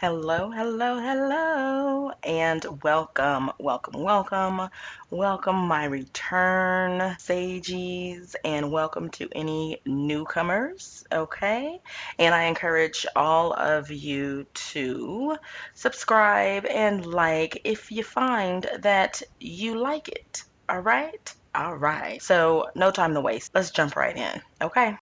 Hello, hello, hello, and welcome, my return sages, and welcome to any newcomers, okay? And I encourage all of you to subscribe and like if you find that you like it, all right? All right, so no time to waste. Let's jump right in, okay?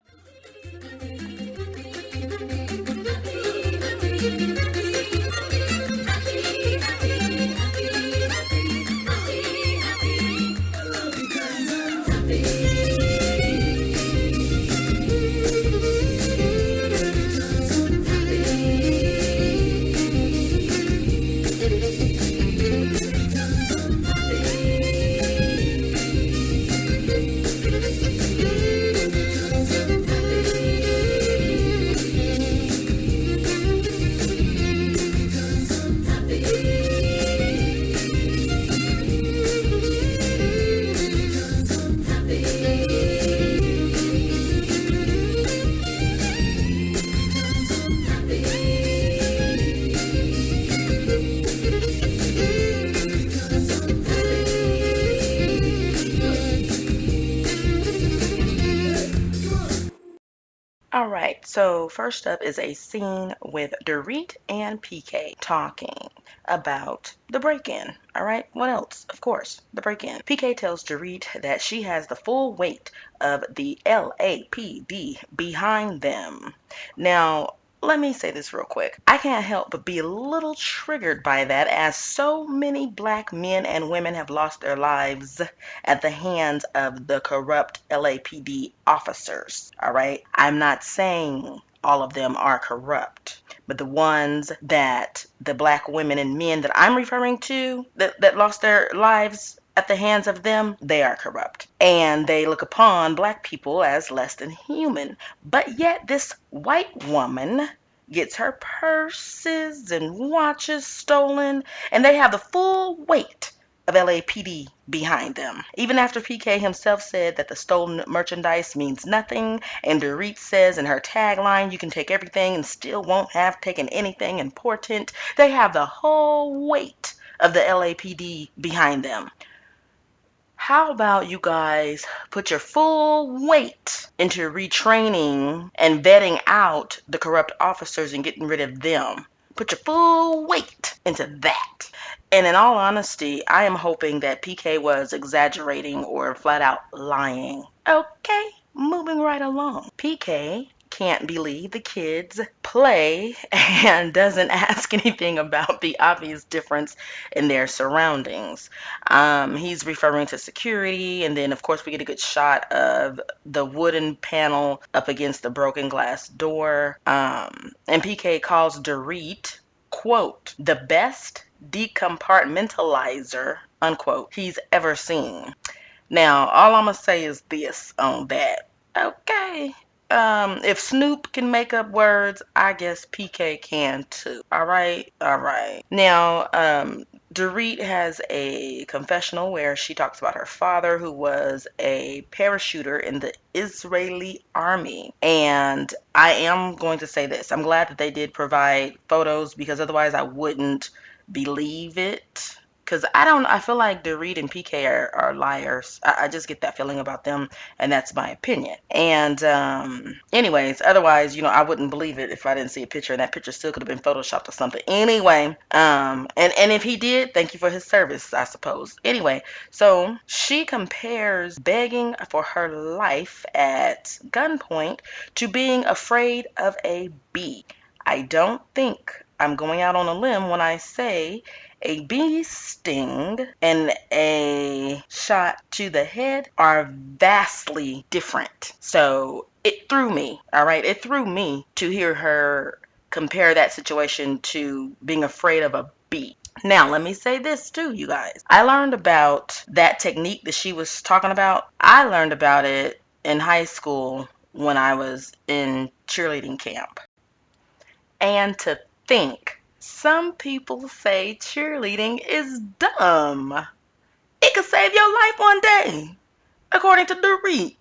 All right, so first up is a scene with Dorit and PK talking about the break-in. All right, what else? Of course, the break-in. PK tells Dorit that she has the full weight of the LAPD behind them. Now, let me say this real quick. I can't help but be a little triggered by that, as so many black men and women have lost their lives at the hands of the corrupt LAPD officers. All right. I'm not saying all of them are corrupt, but the ones that the black women and men that I'm referring to that lost their lives at the hands of them, they are corrupt. And they look upon black people as less than human. But yet this white woman gets her purses and watches stolen, and they have the full weight of LAPD behind them. Even after PK himself said that the stolen merchandise means nothing, and Dorit says in her tagline, you can take everything and still won't have taken anything important, they have the whole weight of the LAPD behind them. How about you guys put your full weight into retraining and vetting out the corrupt officers and getting rid of them? Put your full weight into that. And in all honesty, I am hoping that PK was exaggerating or flat out lying. Okay, moving right along. PK can't believe the kids play and doesn't ask anything about the obvious difference in their surroundings. He's referring to security, and then, of course, we get a good shot of the wooden panel up against the broken glass door. And PK calls Dorit, quote, the best decompartmentalizer, unquote, he's ever seen. Now, all I'm going to say is this on that. Okay. If Snoop can make up words, I guess PK can too. All right, all right. Now, Dorit has a confessional where she talks about her father, who was a parachuter in the Israeli army. And I am going to say this. I'm glad that they did provide photos, because otherwise I wouldn't believe it. Because I feel like Dorit and PK are liars. I just get that feeling about them, and that's my opinion. And anyways, otherwise, I wouldn't believe it if I didn't see a picture, and that picture still could have been photoshopped or something. Anyway, and if he did, thank you for his service, I suppose. Anyway, so she compares begging for her life at gunpoint to being afraid of a bee. I don't think I'm going out on a limb when I say a bee sting and a shot to the head are vastly different. So it threw me, all right? It threw me to hear her compare that situation to being afraid of a bee. Now, let me say this too, you guys. I learned about that technique that she was talking about. I learned about it in high school when I was in cheerleading camp. And to think, some people say cheerleading is dumb. It could save your life one day, according to Dorit.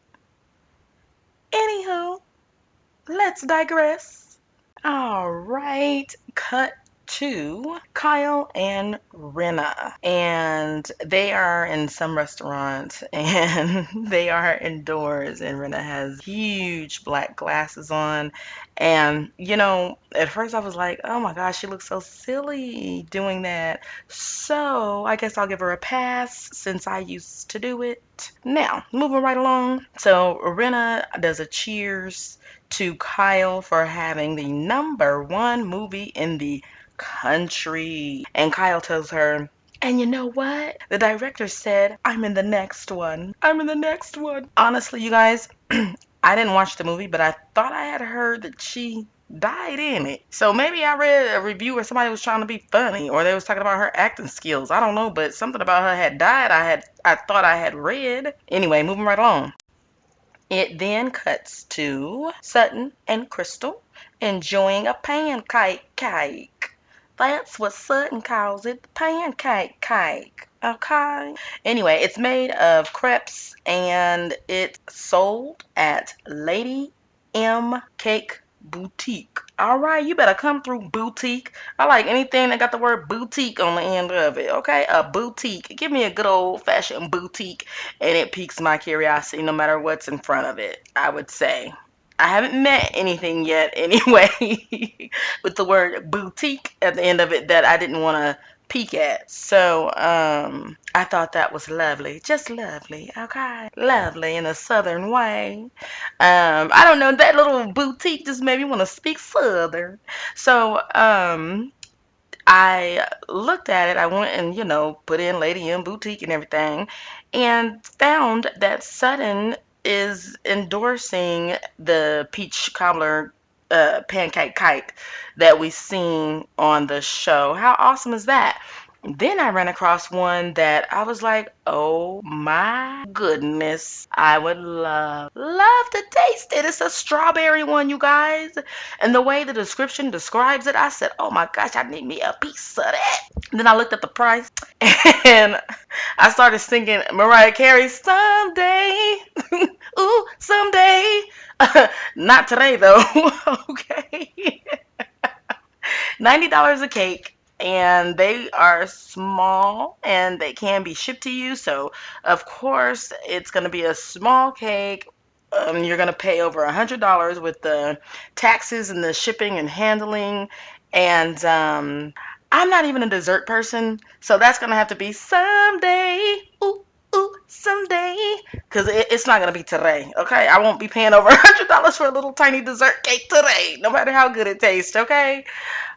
Anywho, let's digress. All right, cut to Kyle and Rinna. And they are in some restaurant and they are indoors, and Rinna has huge black glasses on. And, at first I was like, oh my gosh, she looks so silly doing that. So I guess I'll give her a pass since I used to do it. Now, moving right along. So Rinna does a cheers to Kyle for having the #1 movie in the country. And Kyle tells her, and you know what? The director said, I'm in the next one. I'm in the next one. Honestly, you guys, I didn't watch the movie, but I thought I had heard that she died in it. So maybe I read a review where somebody was trying to be funny or they was talking about her acting skills. I don't know, but something about her had died. I thought I had read. Anyway, moving right along. It then cuts to Sutton and Crystal enjoying a pancake cake. That's what Sutton calls it, the pancake cake. Okay. Anyway, it's made of crepes and it's sold at Lady M Cake Boutique. All right, you better come through boutique. I like anything that got the word boutique on the end of it. Okay, a boutique. Give me a good old fashioned boutique, and it piques my curiosity no matter what's in front of it, I would say. I haven't met anything yet, anyway, with the word boutique at the end of it that I didn't want to peek at. So, I thought that was lovely. Just lovely, okay? Lovely in a southern way. I don't know, that little boutique just made me want to speak southern. So, I looked at it. I went and, put in Lady M Boutique and everything, and found that Sutton is endorsing the peach cobbler pancake cake that we seen on the show. How awesome is that? Then I ran across one that I was like, oh my goodness, I would love to taste it. It's a strawberry one, you guys. And the way the description describes it, I said, oh my gosh, I need me a piece of that. Then I looked at the price and I started singing Mariah Carey, someday, ooh, someday. Not today though, okay. $90 a cake, and they are small and they can be shipped to you. So, of course, it's going to be a small cake. You're going to pay over $100 with the taxes and the shipping and handling. And I'm not even a dessert person, so that's going to have to be someday. Ooh, ooh, someday. Because it's not going to be today, okay? I won't be paying over $100 for a little tiny dessert cake today, no matter how good it tastes, okay?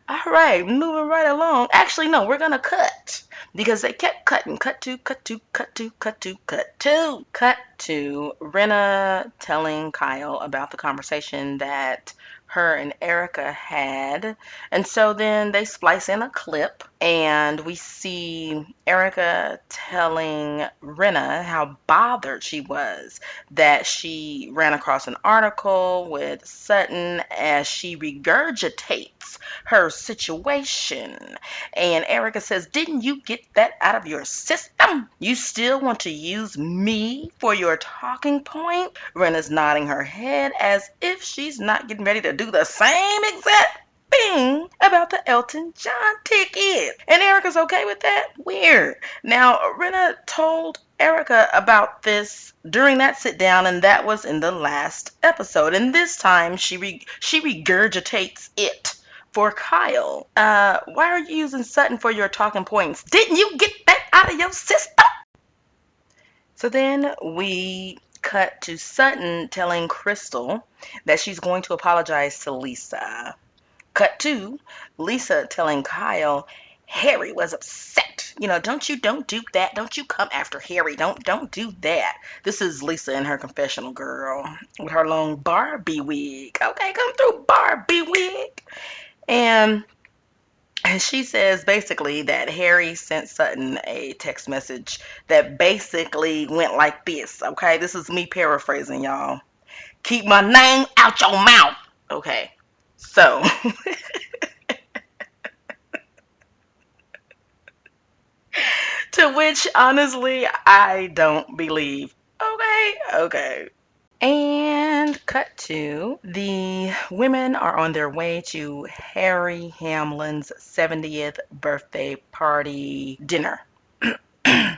All right, moving right along. Actually, no, we're gonna cut because they kept cutting. Cut to, cut to, cut to, cut to, cut to. Cut to Rinna telling Kyle about the conversation that her and Erica had. And so then they splice in a clip and we see Erica telling Rinna how bothered she was that she ran across an article with Sutton as she regurgitates her situation. And Erica says, didn't you get that out of your system? You still want to use me for your talking point? Rena's nodding her head as if she's not getting ready to do the same exact thing about the Elton John ticket. And Erica's okay with that? Weird. Now, Rena told Erica about this during that sit down, and that was in the last episode. And this time she regurgitates it for Kyle. Why are you using Sutton for your talking points? Didn't you get that out of your system? So then we cut to Sutton telling Crystal that she's going to apologize to Lisa. Cut to Lisa telling Kyle Harry was upset. Don't do that. Don't you come after Harry. Don't do that. This is Lisa in her confessional, girl, with her long Barbie wig. Okay, come through, Barbie wig. And she says basically that Harry sent Sutton a text message that basically went like this. Okay, this is me paraphrasing, y'all. Keep my name out your mouth. Okay, so to which honestly I don't believe. Okay, okay. And And cut to the women are on their way to Harry Hamlin's 70th birthday party dinner. I'm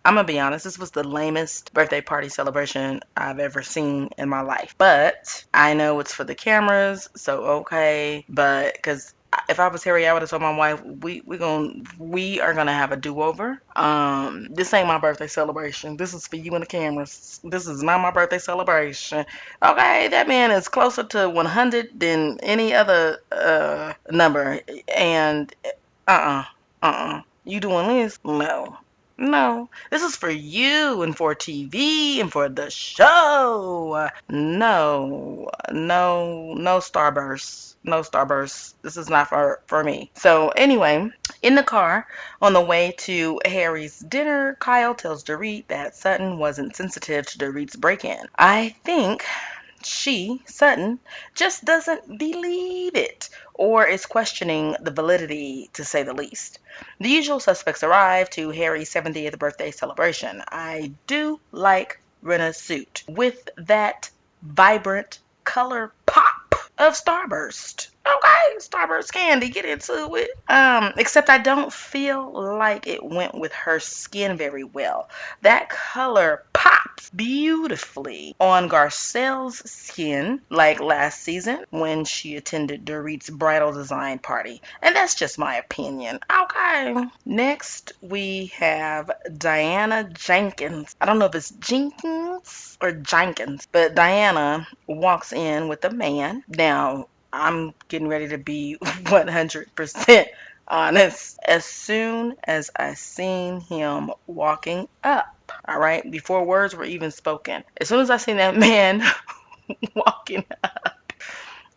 gonna be honest, this was the lamest birthday party celebration I've ever seen in my life. But I know it's for the cameras, so okay. But because if I was Harry, I would have told my wife, we are gonna have a do-over. This ain't my birthday celebration. This is for you and the cameras. This is not my birthday celebration. Okay, that man is closer to 100 than any other number. And uh-uh, you doing this? No. No, this is for you and for TV and for the show. No, no Starburst. No Starburst. This is not for me. So anyway, in the car on the way to Harry's dinner, Kyle tells Dorit that Sutton wasn't sensitive to Dorit's break-in. I think Sutton, just doesn't believe it or is questioning the validity, to say the least. The usual suspects arrive to Harry's 70th birthday celebration. I do like Rena's suit with that vibrant color pop of Starburst. Okay, Starburst candy, get into it. Except I don't feel like it went with her skin very well. That color pops beautifully on Garcelle's skin, like last season when she attended Dorit's bridal design party. And that's just my opinion. Okay. Next, we have Diana Jenkins. I don't know if it's Jenkins or Jenkins, but Diana walks in with a man. Now, I'm getting ready to be 100% honest. As soon as I seen him walking up, all right, before words were even spoken, as soon as I seen that man walking up,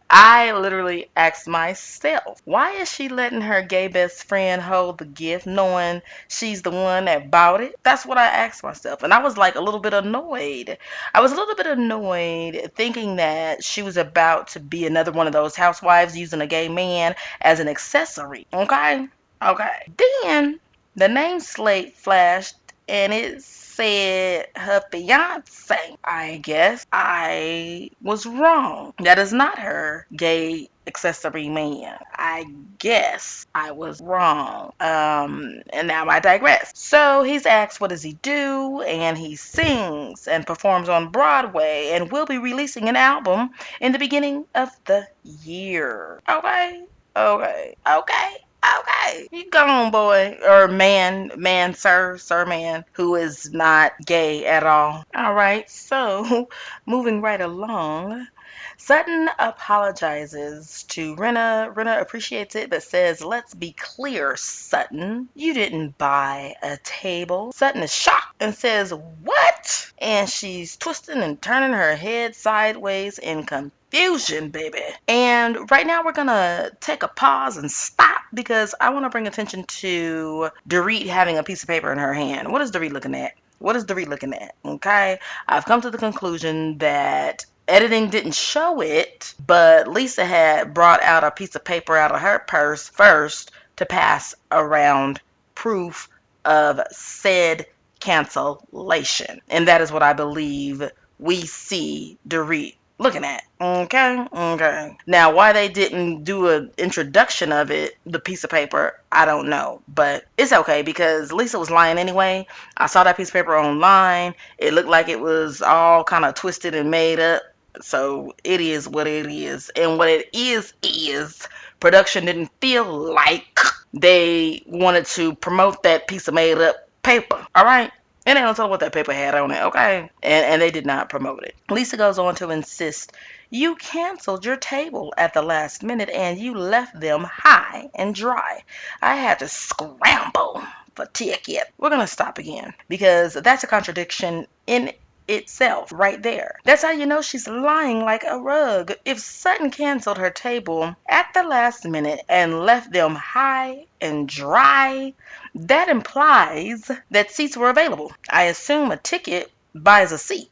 I literally asked myself, why is she letting her gay best friend hold the gift knowing she's the one that bought it? That's what I asked myself. And I was like a little bit annoyed. I was a little bit annoyed thinking that she was about to be another one of those housewives using a gay man as an accessory. Okay? Okay. Then the name slate flashed and it said her fiance. I guess I was wrong. That is not her gay accessory man. I guess I was wrong. And now I digress. So he's asked, what does he do? And he sings and performs on Broadway and will be releasing an album in the beginning of the year. Okay? Okay. Okay. Okay, you gone, boy, or sir, man, who is not gay at all. All right, so moving right along, Sutton apologizes to Rena. Rena appreciates it, but says, let's be clear, Sutton, you didn't buy a table. Sutton is shocked and says, what? And she's twisting and turning her head sideways in confusion, baby. And right now we're gonna take a pause and stop because I want to bring attention to Dorit having a piece of paper in her hand. What is Dorit looking at? What is Dorit looking at? Okay, I've come to the conclusion that editing didn't show it, but Lisa had brought out a piece of paper out of her purse first to pass around proof of said cancellation. And that is what I believe we see Dorit looking at. Okay, okay. Now, why they didn't do an introduction of it, the piece of paper, I don't know. But it's okay because Lisa was lying anyway. I saw that piece of paper online. It looked like it was all kind of twisted and made up. So it is what it is. And what it is production didn't feel like they wanted to promote that piece of made up paper. All right? And they don't tell what that paper had on it, okay? And they did not promote it. Lisa goes on to insist, you canceled your table at the last minute and you left them high and dry. I had to scramble for ticket. We're going to stop again because that's a contradiction in itself right there. That's how you know she's lying like a rug. If Sutton canceled her table at the last minute and left them high and dry, that implies that seats were available. I assume a ticket buys a seat.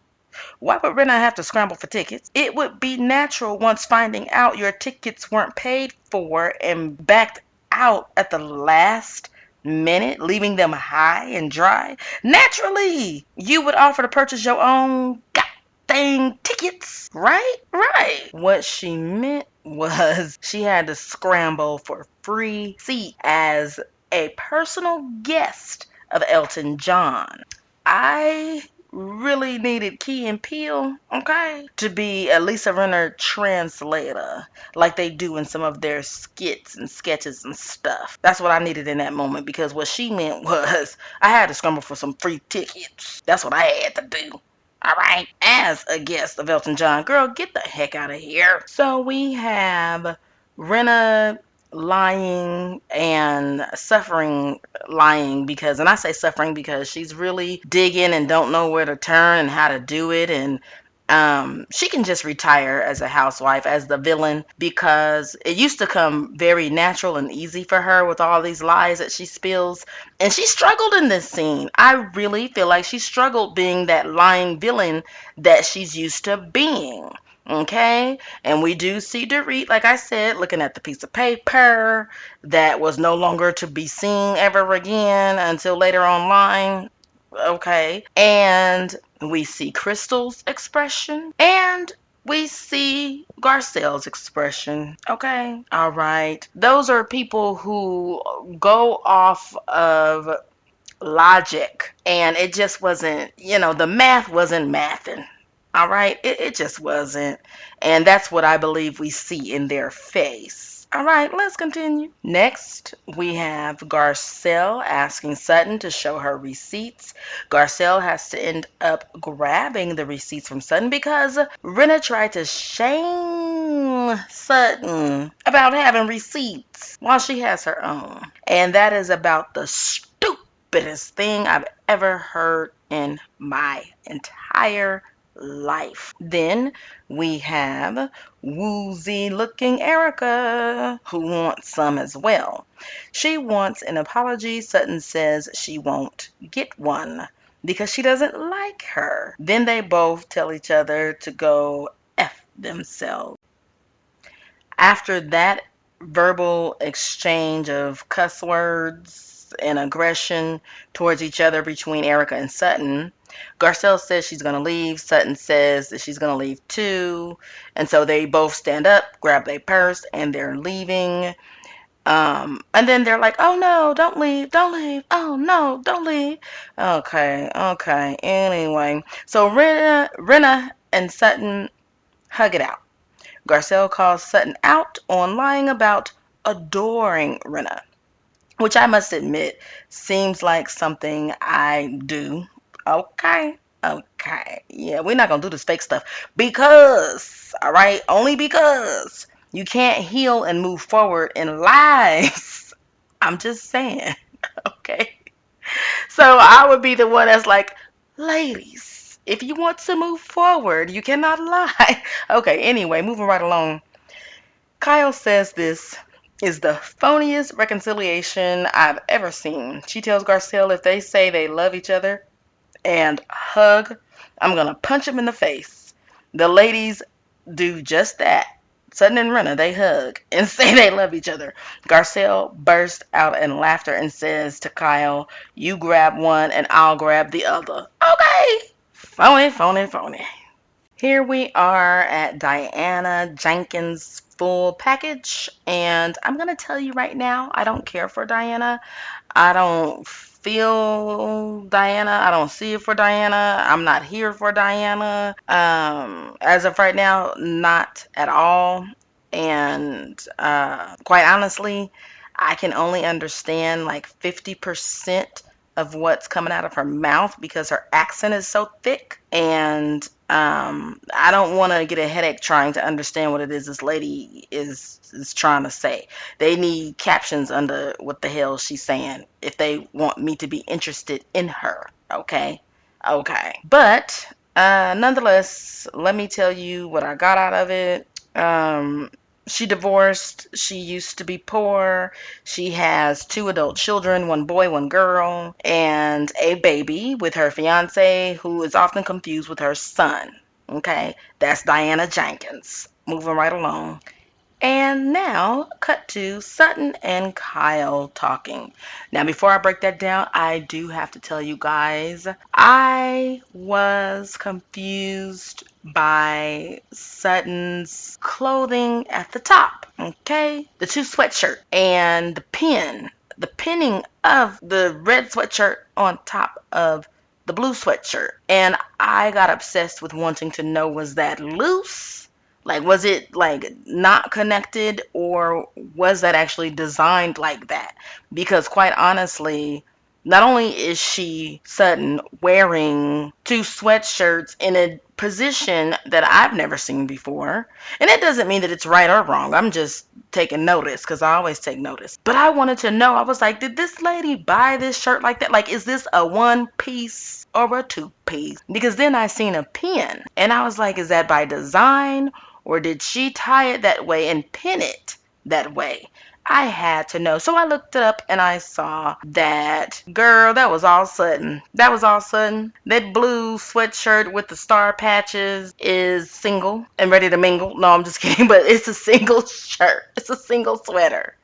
Why would Rena have to scramble for tickets? It would be natural once finding out your tickets weren't paid for and backed out at the last minute, leaving them high and dry. Naturally, you would offer to purchase your own staying tickets. Right? Right. What she meant was she had to scramble for free seat as a personal guest of Elton John. I really needed Key and Peele, okay, to be a Lisa Renner translator, like they do in some of their skits and sketches and stuff. That's what I needed in that moment because what she meant was I had to scramble for some free tickets. That's what I had to do. All right, as a guest of Elton John, girl, get the heck out of here. So we have Renna lying and suffering lying because, and I say suffering because she's really digging and don't know where to turn and how to do it, and she can just retire as a housewife, as the villain, because it used to come very natural and easy for her with all these lies that she spills. And she struggled in this scene. I really feel like she struggled being that lying villain that she's used to being. Okay? And we do see Dorit, like I said, looking at the piece of paper that was no longer to be seen ever again until later online. Okay. And we see Crystal's expression and we see Garcelle's expression. Okay. All right. Those are people who go off of logic and it just wasn't, the math wasn't mathing. All right. It just wasn't. And that's what I believe we see in their face. All right, let's continue. Next, we have Garcelle asking Sutton to show her receipts. Garcelle has to end up grabbing the receipts from Sutton because Renna tried to shame Sutton about having receipts while she has her own. And that is about the stupidest thing I've ever heard in my entire life. Then we have woozy looking Erica who wants some as well. She wants an apology. Sutton says she won't get one because she doesn't like her. Then they both tell each other to go F themselves. After that verbal exchange of cuss words and aggression towards each other between Erica and Sutton, Garcelle says she's going to leave. Sutton says that she's going to leave too. And so they both stand up, grab their purse, and they're leaving. And then they're like, oh no, don't leave, don't leave. Oh no, don't leave. Okay. Anyway, so Renna and Sutton hug it out. Garcelle calls Sutton out on lying about adoring Renna, which I must admit seems like something I do. Okay. Yeah, we're not going to do this fake stuff because, all right, only because you can't heal and move forward in lies. I'm just saying, okay? So I would be the one that's like, ladies, if you want to move forward, you cannot lie. Okay, anyway, moving right along. Kyle says this is the phoniest reconciliation I've ever seen. She tells Garcelle if they say they love each other and hug, I'm going to punch them in the face. The ladies do just that. Sutton and Renna, they hug and say they love each other. Garcelle bursts out in laughter and says to Kyle, you grab one and I'll grab the other. Okay. Phony. Here we are at Diana Jenkins' full package, and I'm going to tell you right now, I don't care for Diana. I don't feel Diana. I don't see it for Diana. I'm not here for Diana. As of right now, not at all. And quite honestly, I can only understand like 50% of what's coming out of her mouth because her accent is so thick. And I don't want to get a headache trying to understand what it is this lady is trying to say. They need captions under what the hell she's saying if they want me to be interested in her. Okay. But nonetheless, let me tell you what I got out of it. She divorced. She used to be poor. She has 2 adult children, 1 boy, 1 girl, and a baby with her fiance who is often confused with her son. Okay, that's Diana Jenkins. Moving right along. And now, cut to Sutton and Kyle talking. Now, before I break that down, I do have to tell you guys, I was confused by Sutton's clothing at the top, okay? The two sweatshirt and the pinning of the red sweatshirt on top of the blue sweatshirt. And I got obsessed with wanting to know, was that loose? Like, was it like not connected, or was that actually designed like that? Because quite honestly, not only is she Sutton wearing two sweatshirts in a position that I've never seen before, and it doesn't mean that it's right or wrong. I'm just taking notice because I always take notice. But I wanted to know, I was like, did this lady buy this shirt like that? Like, is this a one piece or a two piece? Because then I seen a pin and I was like, is that by design? Or did she tie it that way and pin it that way? I had to know. So I looked it up and I saw that, girl, that was all sudden. That was all sudden. That blue sweatshirt with the star patches is single and ready to mingle. No, I'm just kidding, but it's a single shirt. It's a single sweater.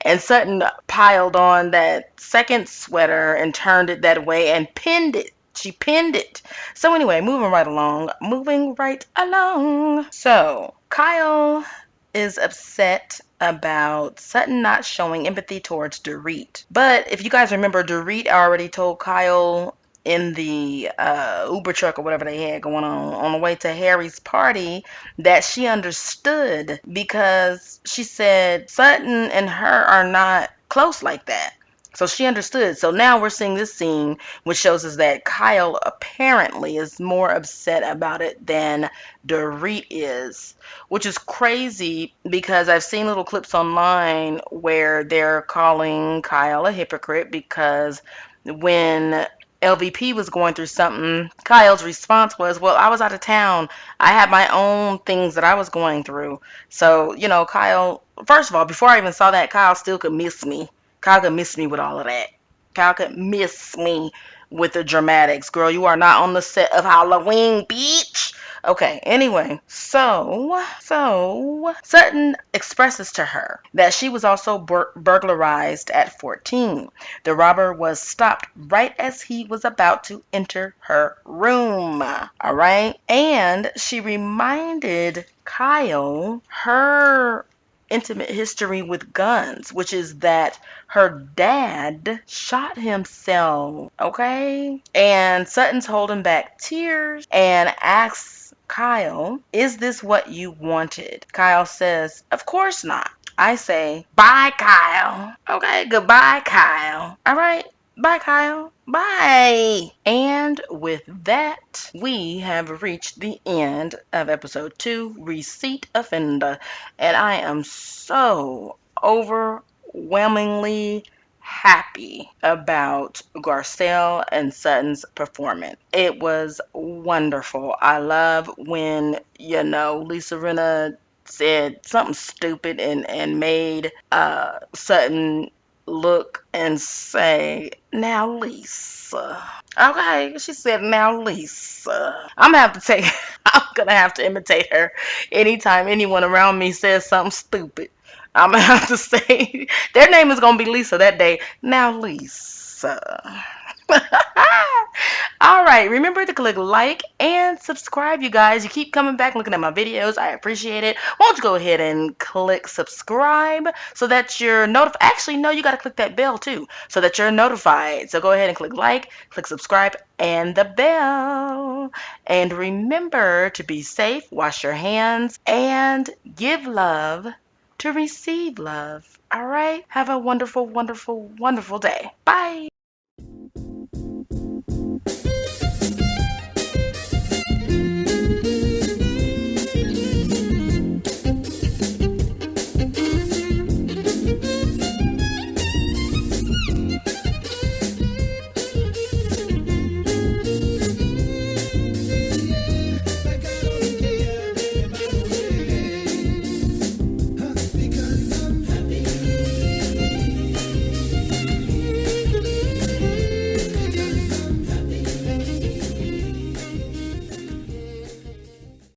And Sutton piled on that second sweater and turned it that way and pinned it. She pinned it. So anyway, moving right along. Moving right along. So Kyle is upset about Sutton not showing empathy towards Dorit. But if you guys remember, Dorit already told Kyle in the Uber truck or whatever they had going on the way to Harry's party, that she understood, because she said Sutton and her are not close like that. So she understood. So now we're seeing this scene, which shows us that Kyle apparently is more upset about it than Dorit is, which is crazy because I've seen little clips online where they're calling Kyle a hypocrite because when LVP was going through something, Kyle's response was, well, I was out of town. I had my own things that I was going through. So, Kyle, first of all, before I even saw that, Kyle still could miss me. Kyle could miss me with all of that. Kyle could miss me with the dramatics. Girl, you are not on the set of Halloween, bitch. Okay, anyway, so Sutton expresses to her that she was also burglarized at 14. The robber was stopped right as he was about to enter her room. All right, and she reminded Kyle her intimate history with guns, which is that her dad shot himself, okay? And Sutton's holding back tears and asks Kyle, is this what you wanted? Kyle says, of course not. I say, bye, Kyle. Okay, goodbye, Kyle. All right, bye, Kyle. Bye. And with that, we have reached the end of episode 2, Receipt Offender. And I am so overwhelmingly happy about Garcelle and Sutton's performance. It was wonderful. I love when, Lisa Rinna said something stupid and made Sutton look and say, now Lisa. Okay, she said, now Lisa. I'm gonna have to imitate her anytime anyone around me says something stupid. I'm gonna have to say their name is gonna be Lisa that day. Now Lisa. All right, remember to click like and subscribe, you guys. You keep coming back looking at my videos. I appreciate it. Won't you go ahead and click subscribe so that you're notified? Actually, no, you got to click that bell too so that you're notified. So go ahead and click like, click subscribe, and the bell. And remember to be safe, wash your hands, and give love to receive love. All right? Have a wonderful, wonderful, wonderful day. Bye.